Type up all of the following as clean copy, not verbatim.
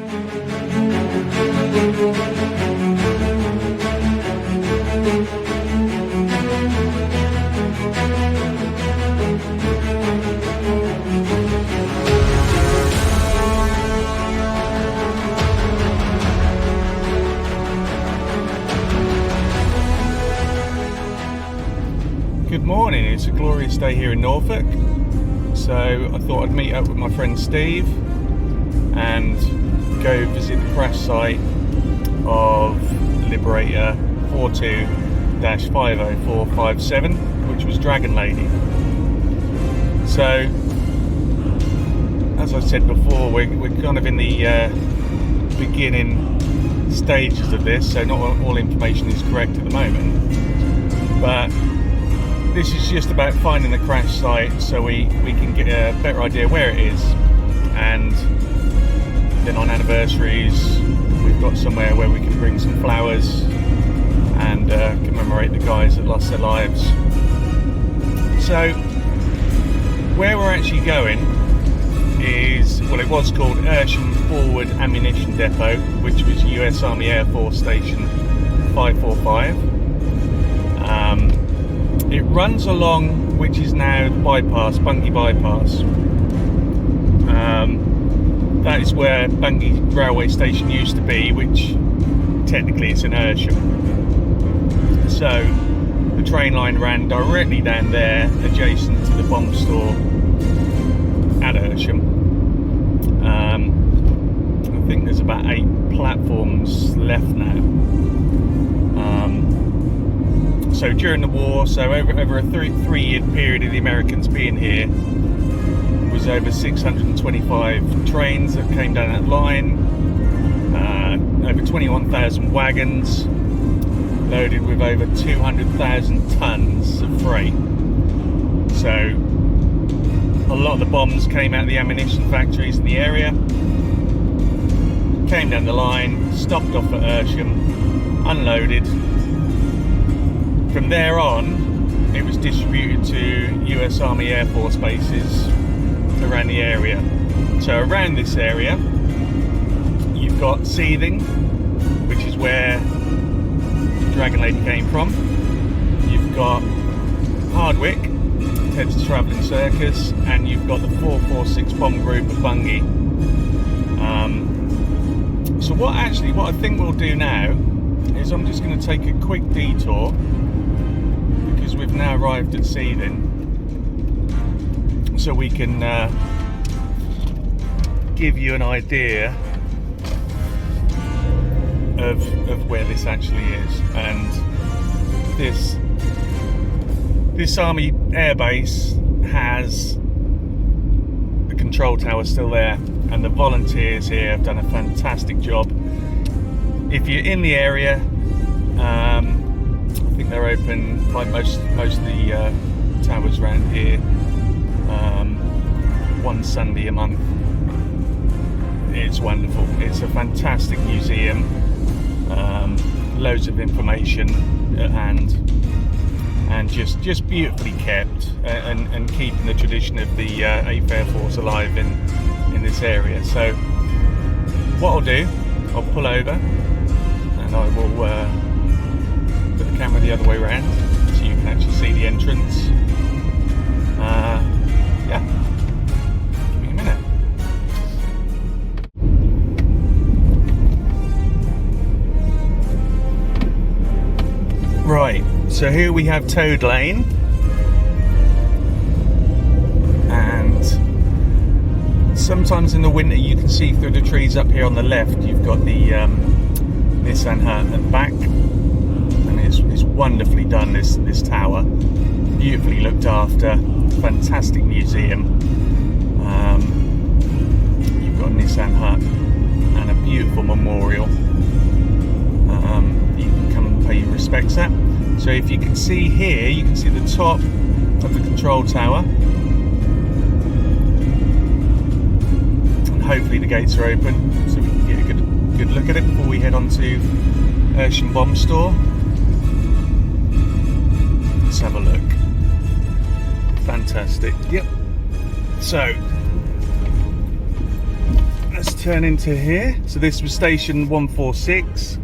Good morning, it's a glorious day here in Norfolk, so I thought I'd meet up with my friend Steve and go visit the crash site of Liberator 42-50457, which was Dragon Lady. So, as I said before, we're kind of in the beginning stages of this, so not all information is correct at the moment, but this is just about finding the crash site so we can get a better idea where it is, and then on anniversaries we've got somewhere where we can bring some flowers and commemorate the guys that lost their lives. So where we're actually going is, well, it was called Ersham Forward Ammunition Depot, which was US Army Air Force Station 545. It runs along, which is now the bypass, Bungay bypass. That is where Bungay railway station used to be, which technically it's in Ersham. So the train line ran directly down there, adjacent to the bomb store at Ersham. I think there's about 8 platforms left now. So during the war, so over a three-year period of the Americans being here, there was over 625 trains that came down that line, over 21,000 wagons, loaded with over 200,000 tons of freight. So a lot of the bombs came out of the ammunition factories in the area, came down the line, stopped off at Ersham, unloaded. From there on, it was distributed to US Army Air Force bases around the area. So around this area, you've got Seething, which is where Dragon Lady came from. You've got Hardwick, Ted's Travelling Circus, and you've got the 446 bomb group at Bungay. So what I think we'll do now is I'm just going to take a quick detour, because we've now arrived at Seething, so we can give you an idea of where this actually is. And this Army airbase has the control tower still there, and the volunteers here have done a fantastic job. If you're in the area, I think they're open like most of the towers around here, one Sunday a month. It's wonderful. It's a fantastic museum, loads of information at hand, and just beautifully kept, and keeping the tradition of the 8th Air Force alive in this area. So what I'll do, I'll pull over and I will put the camera the other way around so you can actually see the entrance. Yeah, give me a minute. Right, so here we have Toad Lane, and sometimes in the winter you can see through the trees up here on the left. You've got the Nissan hut at the back, and it's wonderfully done, this tower, beautifully looked after, fantastic museum. You've got a Nissan hut and a beautiful memorial. You can come and pay your respects at. So if you can see here, you can see the top of the control tower, and hopefully the gates are open so we can get a good look at it before we head on to Ersham Bomb Store. Let's have a look. Fantastic. Yep. So let's turn into here. So this was station 146,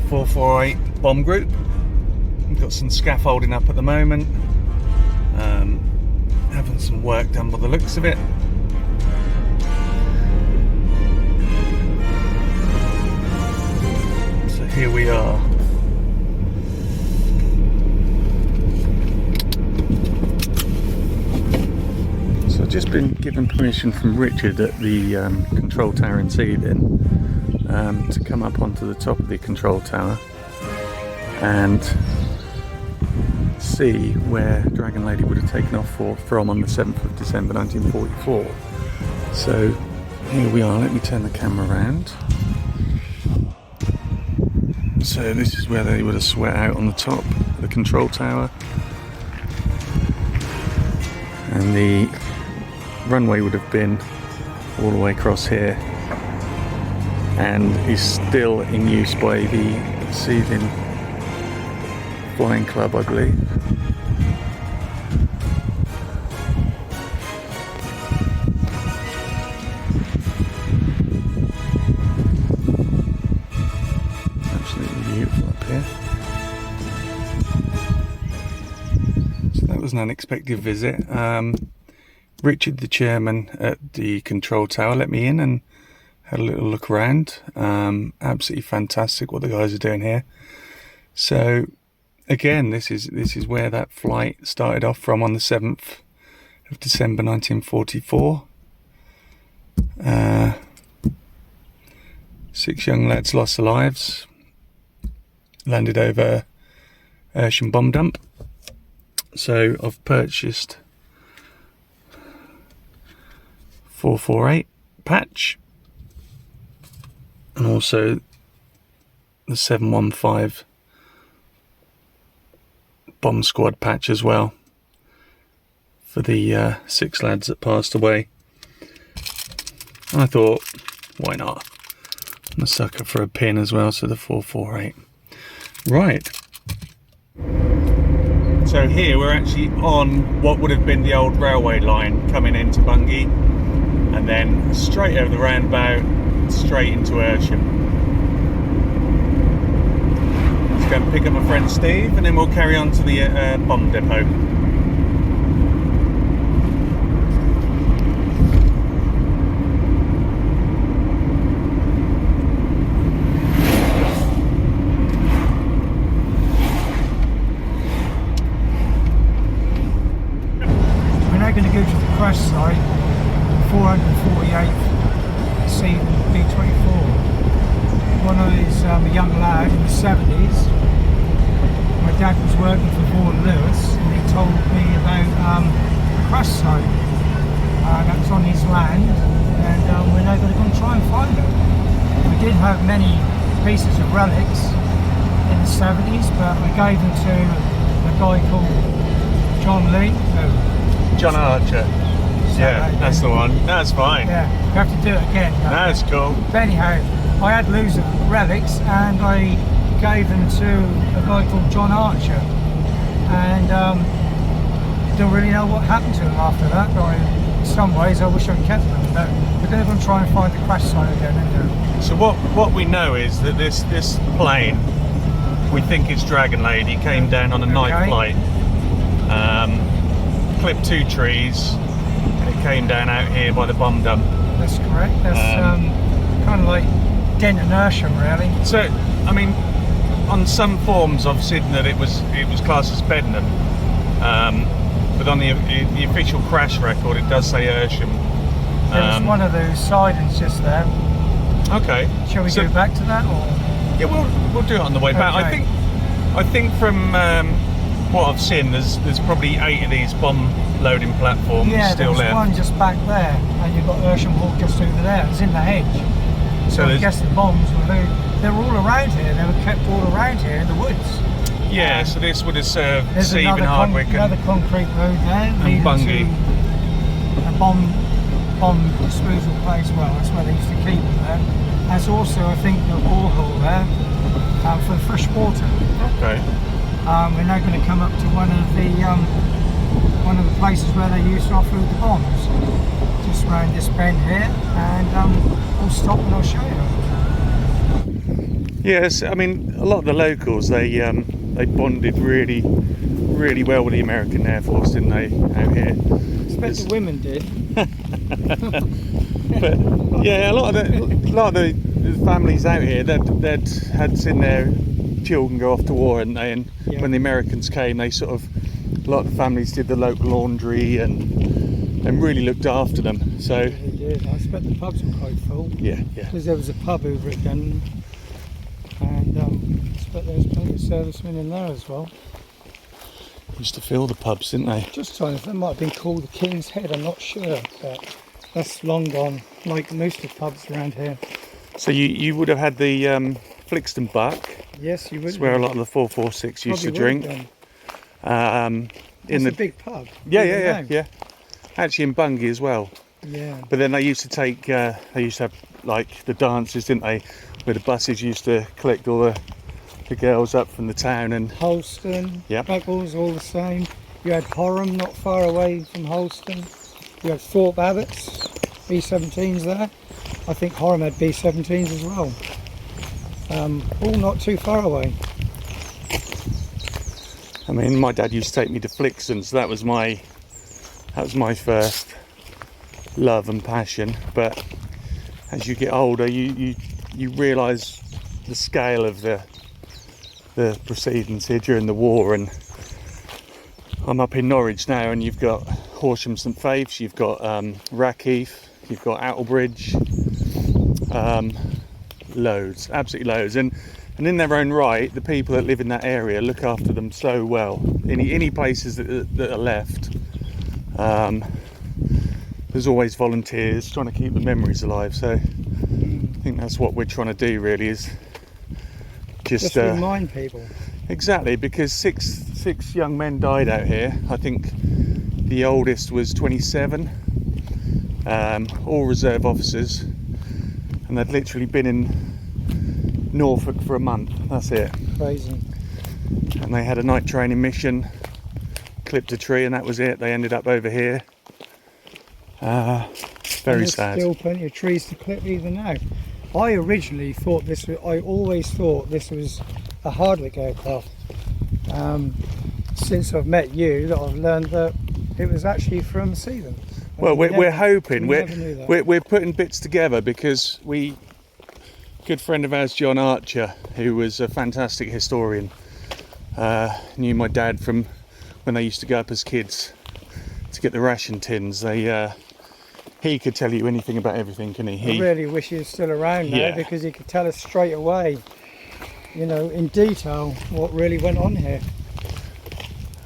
448 bomb group. We've got some scaffolding up at the moment. Having some work done by the looks of it. So here we are. So I've just been given permission from Richard at the control tower in Seething to come up onto the top of the control tower and see where Dragon Lady would have taken off from on the 7th of December 1944. So here we are. Let me turn the camera around. So this is where they would have sweat out on the top of the control tower, and the runway would have been all the way across here, and is still in use by the Seething Flying Club, I believe. Absolutely beautiful up here. So that was an unexpected visit. Richard, the chairman at the control tower, let me in and had a little look around. Absolutely fantastic what the guys are doing here. So again, this is where that flight started off from on the 7th of December 1944. 6 young lads lost their lives. Landed over Ersham bomb dump. So I've purchased 448 patch and also the 715 bomb squad patch as well for the 6 lads that passed away. And I thought, why not? I'm a sucker for a pin as well, so the 448. Right. So here we're actually on what would have been the old railway line coming into Bungay, and then straight over the roundabout, straight into Ersham. Let's go and pick up my friend Steve, and then we'll carry on to the bomb depot. We're now going to go to the crash site, 448 B-24. When I was a young lad in the 70s, my dad was working for Vaughan Lewis, and he told me about a crash site that was on his land, and we're now going to go and try and find it. We did have many pieces of relics in the 70s, but we gave them to a guy called John Archer. Yeah, that's the one. That's fine. Yeah, we have to do it again. That's cool. But anyhow, I had loads of relics and I gave them to a guy called John Archer, and don't really know what happened to them after that, but in some ways I wish I'd kept them. But we're going to go and try and find the crash site again, isn't it? So what we know is that this plane, we think it's Dragon Lady, came down on a night flight, clipped 2 trees, and it came down out here by the bomb dump. That's correct. That's kind of like Dent and Ersham, really. So, I mean, on some forms I've seen that it was classed as Bednam, but on the official crash record it does say Ersham. There was one of those sidings just there. Okay. Shall we go back to that, or? Yeah, we'll do it on the way back. Okay. I think from what I've seen, there's probably 8 of these bomb loading platforms still left. Yeah, there's one just back there, and you've got Ersham Hall just over there. It's in the hedge. So I guess the bombs were they were all around here. They were kept all around here in the woods. Yeah, so this would have served Stephen Hardwick another concrete road there leading Bungay. to a bomb disposal place. Well, that's where they used to keep them there. There's also, I think, a borehole there for fresh water. Okay. We're now going to come up to one of the places where they used to offload the bombs. just round this bend here, and we'll stop and I'll show you. Yes, I mean, a lot of the locals, they bonded really well with the American Air Force, didn't they, out here? I expect the women did. But yeah, a lot of the families out here, they'd had seen their children go off to war, hadn't they? And Yeah. when the Americans came, they sort of, a lot of the families did the local laundry and really looked after them. So They did. I expect the pubs were quite full. yeah. Because there was a pub over at Gunn, and I expect there was plenty of servicemen in there as well. Used to fill the pubs, didn't they? Just trying to, that might have been called the King's Head, I'm not sure, but that's long gone, like most of the pubs around here. So you would have had the Flixton Buck. Yes, you would. That's where a lot of the 446 used to drink. It's a big pub. Yeah. Actually in Bungay as well. Yeah. But then they used to take, they used to have like the dances, didn't they? Where the buses used to collect all the girls up from the town and Holston, Yep. Beccles, all the same. You had Horham not far away from Holston. You had Thorpe Abbots, B-17s there. I think Horham had B-17s as well. All not too far away. I mean, my dad used to take me to Flixton, so that was my first love and passion. But as you get older, you realise the scale of the proceedings here during the war. And I'm up in Norwich now, and you've got Horsham St Faiths, you've got Rackheath, you've got Outlebridge, loads, absolutely loads. And in their own right, the people that live in that area look after them so well. Any places that are left, there's always volunteers trying to keep the memories alive. So I think that's what we're trying to do, really, is just remind people. Exactly, because six young men died out here. I think the oldest was 27, all reserve officers, and they'd literally been in Norfolk for a month. That's it. Crazy. And they had a night training mission, clipped a tree, and that was it. They ended up over here. Very sad. Still plenty of trees to clip even now. I originally thought I always thought this was a Hardwick aircraft. Since I've met you, that I've learned that it was actually from Seatham. Well, we're hoping, never knew that. we're putting bits together, because good friend of ours, John Archer, who was a fantastic historian, knew my dad from when they used to go up as kids to get the ration tins. He could tell you anything about everything, couldn't he? I really wish he was still around now, Yeah. because he could tell us straight away, you know, in detail what really went on here.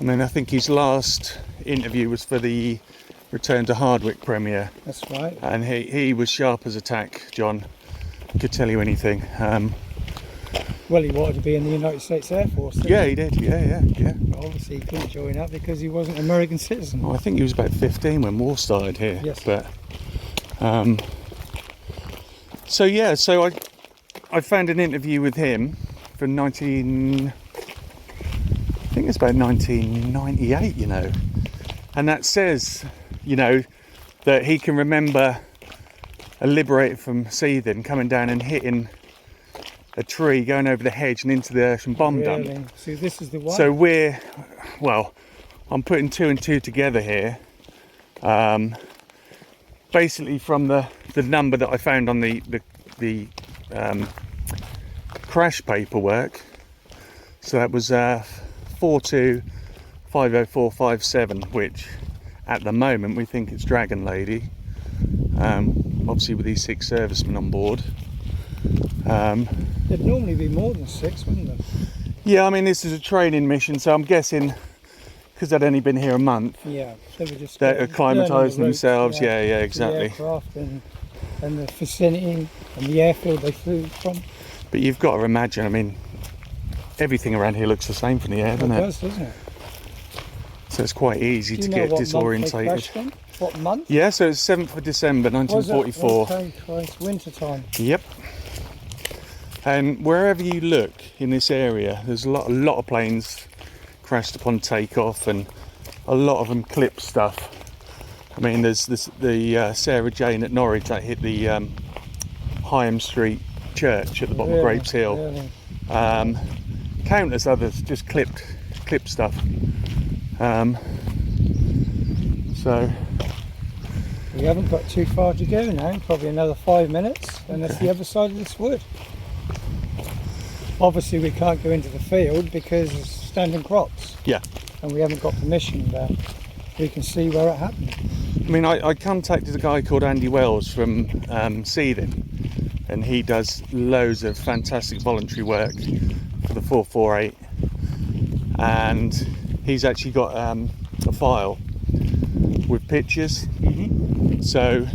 I mean, I think his last interview was for the Return to Hardwick premiere, That's right. and he was sharp as a tack. John could tell you anything. Well, he wanted to be in the United States Air Force. Didn't Yeah, he did. Yeah. But obviously, he couldn't join up because he wasn't an American citizen. Well, I think he was about 15 when war started here. Yes. But so I found an interview with him from I think it's about 1998, you know, and that says, you know, that he can remember a Liberator from Seatham coming down and hitting a tree, going over the hedge and into the Ayrsham bomb dump. Really? So this is the one. So I'm putting two and two together here. Basically from the number that I found on the crash paperwork. So that was 42-50457, which at the moment we think it's Dragon Lady. Obviously with these 6 servicemen on board. There'd normally be more than 6, wouldn't there? Yeah, I mean, this is a training mission, so I'm guessing because they'd only been here a month, Yeah, they were just they're acclimatising learning the ropes, themselves. Yeah, the exactly. aircraft and the vicinity and the airfield they flew from. But you've got to imagine, I mean, everything around here looks the same from the air, doesn't It it? does, doesn't it? So it's quite easy Do to you know get what month they disorientated. crashed in? What month? Yeah, so it's 7th of December Was it? 1944. Okay, Christ, winter time. Yep. And wherever you look in this area, there's a lot of planes crashed upon takeoff, and a lot of them clipped stuff. I mean, there's the Sarah Jane at Norwich that hit the Higham Street Church at the bottom of Grapes Hill. Really? Countless others, just clipped stuff. So We haven't got too far to go now, probably another 5 minutes, and that's the other side of this wood. Obviously we can't go into the field because it's standing crops. yeah, And we haven't got permission, but we can see where it happened. I mean, I contacted a guy called Andy Wells from Seething, and he does loads of fantastic voluntary work for the 448, and he's actually got a file with pictures. So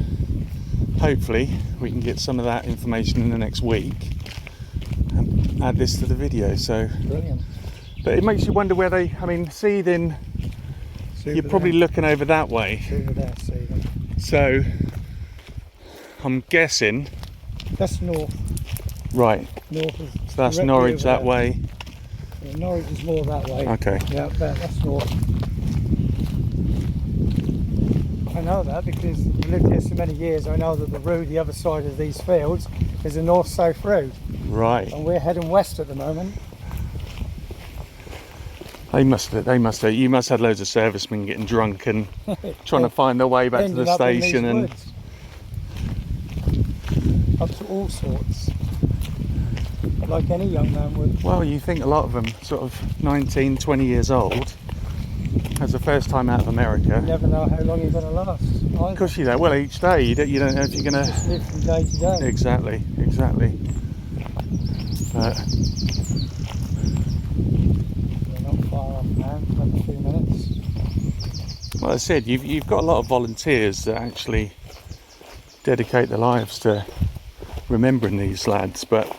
hopefully we can get some of that information in the next week and add this to the video. So Brilliant. but it makes you wonder where they, I mean, Seething, you're probably looking over that way. Over there, Seething. So I'm guessing, That's north. right, North is so that's directly Norwich over that there. way. Yeah, Norwich is more that way. Okay. Yeah, that's north. I know that because I've lived here so many years. I know that the road the other side of these fields is a north-south road, Right. and we're heading west at the moment. They must have, you must have loads of servicemen getting drunk and trying to find their way back to Ended the up in these station and woods. Up to all sorts, like any young man would. well, you think a lot of them sort of 19, 20 years old, as the first time out of America. You never know how long you're going to last. Of course you don't. Well, each day you don't know if you're going Just to. live from day to day. Exactly. But We're not far off now, like a few minutes. well, I said you've got a lot of volunteers that actually dedicate their lives to remembering these lads, but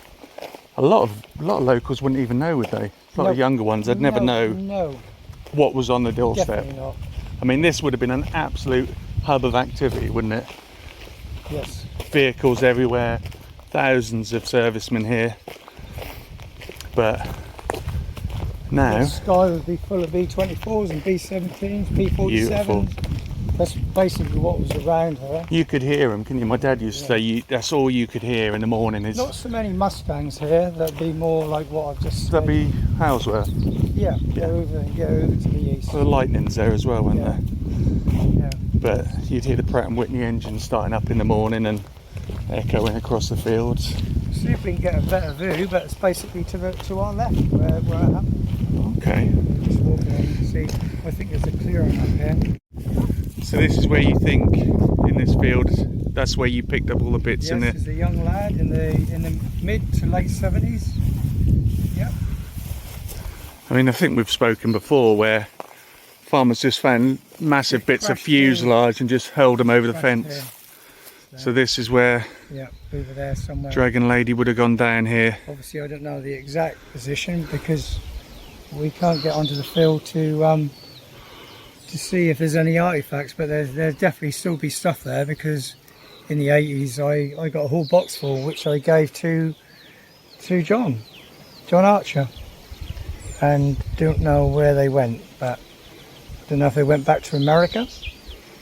a lot of locals wouldn't even know, would they? A lot of younger ones, they'd never know No, what was on the doorstep. definitely not. I mean, this would have been an absolute hub of activity, wouldn't it? Yes. Vehicles everywhere, thousands of servicemen here. But now, The sky would be full of B-24s and B-17s, P-47s. Beautiful. That's basically what was around here. you could hear them, couldn't you? My dad used to say that's all you could hear in the morning is Not so many Mustangs here. That'd be more like what I've just said. that'd be Halesworth. Yeah, go over to the east. Well, the lightnings there as well, weren't Yeah. there? Yeah. But you'd hear the Pratt and Whitney engine starting up in the morning and echoing across the fields. See if we can get a better view, but it's basically to our left where it happened. Okay. Just walk in and see. I think there's a clearing up here. So this is where you think in this field, that's where you picked up all the bits Yes, in there. as a young lad in the mid to late 70s. Yep. I mean, I think we've spoken before where farmers just found massive bits of crashed fuselage and just hurled them over the Crashed fence. here. So this is where Yeah, over there somewhere. Dragon Lady would have gone down here. Obviously, I don't know the exact position because we can't get onto the field to see if there's any artifacts, but there'll definitely still be stuff there because in the 80s I got a whole box full which I gave to John Archer, and don't know where they went, but I don't know if they went back to America,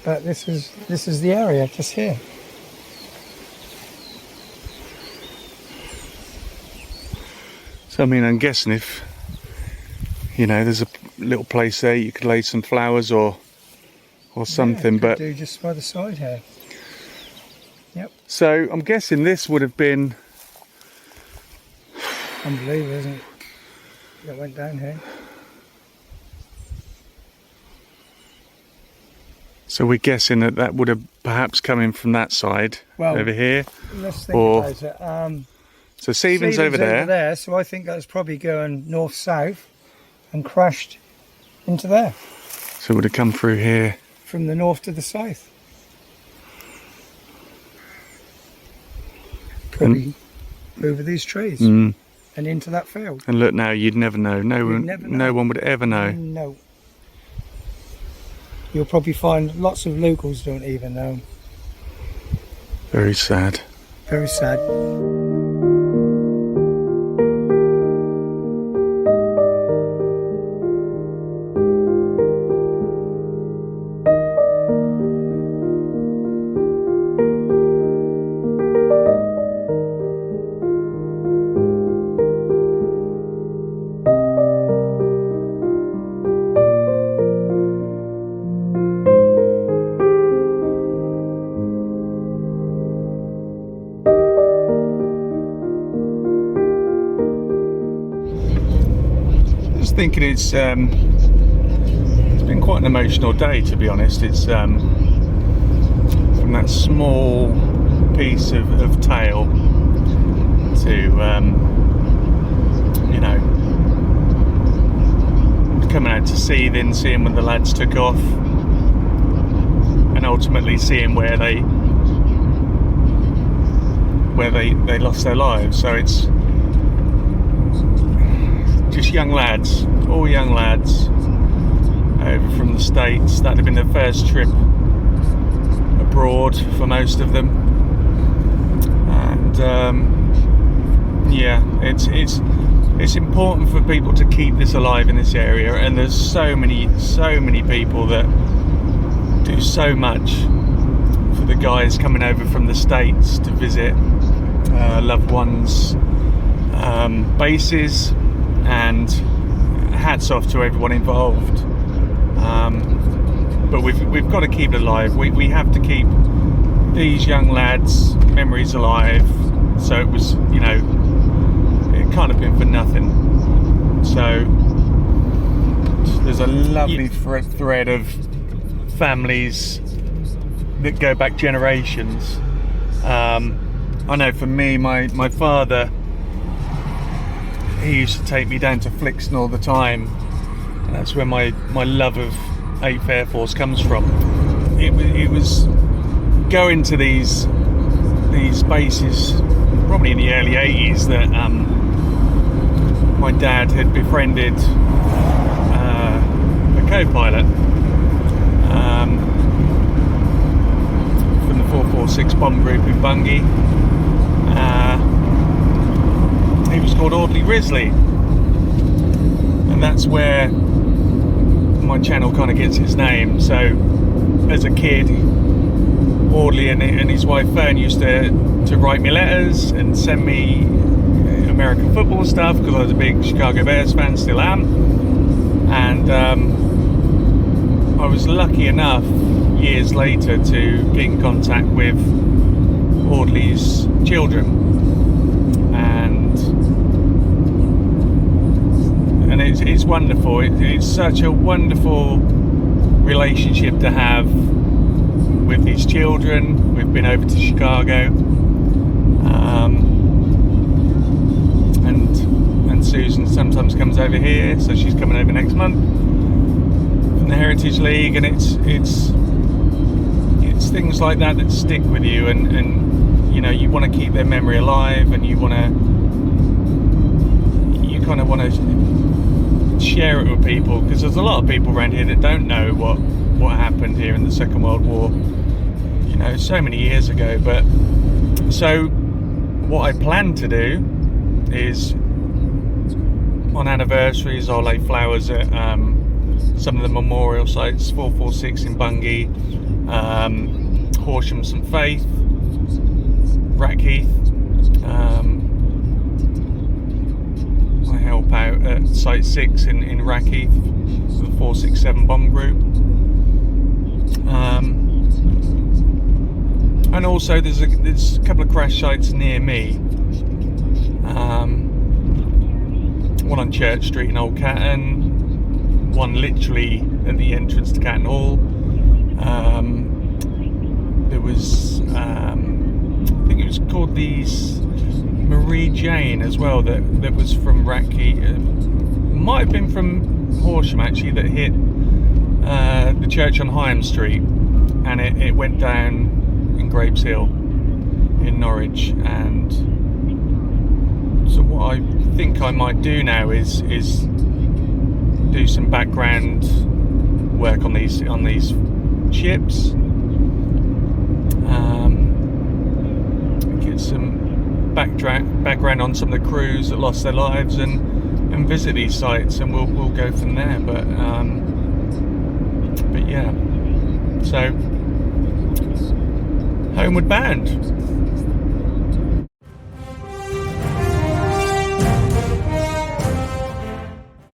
but this is the area just here. So I mean, I'm guessing if, you know, there's a little place there you could lay some flowers or something, Yeah, but do just by the side here. Yep. so I'm guessing this would have been, Unbelievable, isn't it? That went down here. so we're guessing that would have perhaps come in from that side Well, over here. Let's think Or- about it. So Seething's over there. So I think that was probably going north-south and crashed into there So it would have come through here. from the north to the south. Probably over these trees and into that field. And look now, you'd never know. No You'd one, never know. no one would ever know. No. You'll probably find lots of locals don't even know. Very sad. Very sad. was thinking it's been quite an emotional day, to be honest. It's from that small piece of tail to you know, coming out to sea, then seeing when the lads took off, and ultimately seeing where they lost their lives. So it's just young lads, all young lads over from the States. That'd have been their first trip abroad for most of them, and yeah, it's important for people to keep this alive in this area, and there's so many people that do so much for the guys coming over from the States to visit loved ones' bases, and hats off to everyone involved. But we've got to keep it alive. We have to keep these young lads' memories alive. So it was, you know, it can't have been for nothing. So there's a lovely thread of families that go back generations. I know for me, my father, he used to take me down to Flixton all the time, and that's where my love of 8th Air Force comes from. It was going to these bases probably in the early 80s that my dad had befriended a co-pilot from the 446 bomb group in Bungay. He was called Audley Risley, and that's where my channel kind of gets its name. So as a kid, Audley and his wife Fern used to write me letters and send me American football stuff, because I was a big Chicago Bears fan, still am. And I was lucky enough years later to get in contact with Audley's children, and it's wonderful. It's such a wonderful relationship to have with these children. We've been over to Chicago, and Susan sometimes comes over here, so she's coming over next month from the Heritage League, and it's things like that stick with you, and you know, you want to keep their memory alive, and you kind of want to share it with people, because there's a lot of people around here that don't know what happened here in the Second World War, you know, so many years ago. But so what I plan to do is, on anniversaries, I'll lay flowers at some of the memorial sites, 446 in Bungay, Horsham St Faith, Rackheath. I help out at Site 6 in Rackheath for the 467 bomb group. And also there's a couple of crash sites near me. One on Church Street in Old Catton, one literally at the entrance to Catton Hall. There was, I think it was called the Marie Jane as well, that was from Rackheath. Might have been from Horsham actually, that hit the church on Hyam Street, and it went down in Grapes Hill in Norwich. And so what I think I might do now is do some background work on these ships, get some background on some of the crews that lost their lives, and visit these sites, and we'll go from there. But yeah, so homeward bound.